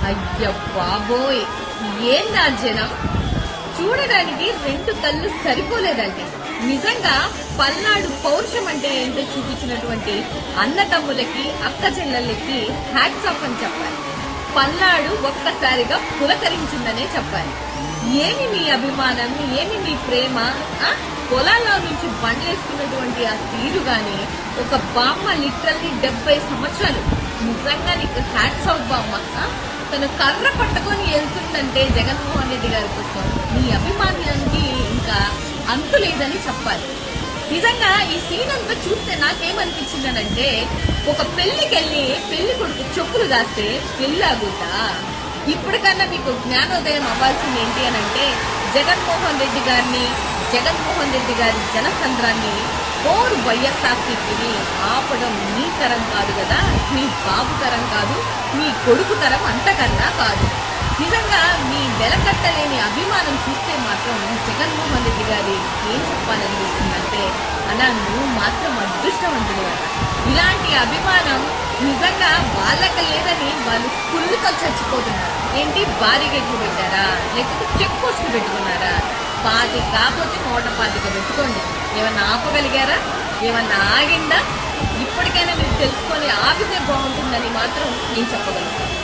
అయ్య బాబోయ్, ఏందా జనం! చూడడానికి రెండు కళ్ళు సరిపోలేదండి. నిజంగా పల్నాడు పౌరుషం అంటే ఏంటో చూపించినటువంటి అన్నదమ్ములకి అక్క చెల్లెళ్ళకి హ్యాట్స్ ఆఫ్ అని చెప్పాలి. పల్నాడు ఒక్కసారిగా పులకరించిందనే చెప్పాలి. ఏమి మీ అభిమానం, ఏమి మీ ప్రేమ! పొలాల్లో నుంచి బండ్లేసుకున్నటువంటి ఆ తీరు గాని, ఒక బామ్మ లిటరల్లీ 70 సంవత్సరాలు. నిజంగా నీకు హ్యాట్స్ ఆఫ్ బామ్మ. తను కర్ర పట్టుకొని వెళ్తుందంటే జగన్మోహన్ రెడ్డి గారి కోసం మీ అభిమానానికి ఇంకా అంతు లేదని చెప్పాలి. నిజంగా ఈ సీన్ అంతా చూస్తే నాకేమనిపించిందనంటే, ఒక పెళ్లికెళ్ళి పెళ్లి కొడుకు చెప్పులు దాస్తే పెళ్ళాగుతా. ఇప్పటికన్నా మీకు జ్ఞానోదయం అవ్వాల్సింది ఏంటి అనంటే, జగన్మోహన్ రెడ్డి గారి జనసంద్రాన్ని కోరు వైఎస్ఆర్సీపీని ఆపడం మీ తరం కాదు కదా, మీ బాబు తరం కాదు, మీ కొడుకు తరం అంతకన్నా కాదు. నిజంగా మీ వెలకట్టలేని అభిమానం చూస్తే మాత్రం జగన్మోహన్ రెడ్డి గారి ఏం చెప్పాలనిపిస్తుందంటే, అలా నువ్వు మాత్రం అదృష్టవంతుడు కదా. ఇలాంటి అభిమానం నిజంగా వాళ్ళకి లేదని వాళ్ళు కుళ్ళుతో చచ్చిపోతున్నారు. ఏంటి, భారీ గెట్లు పెట్టారా, లేకపోతే చెక్ పోస్టులు పెట్టుకున్నారా? 10 కాకపోతే 125 పెట్టుకోండి. ఏమన్నా ఆపగలిగారా? ఏమన్నా ఆగిందా? ఇప్పటికైనా మీరు తెలుసుకొని ఆగితే బాగుంటుందని మాత్రం నేను చెప్పగలుగుతాను.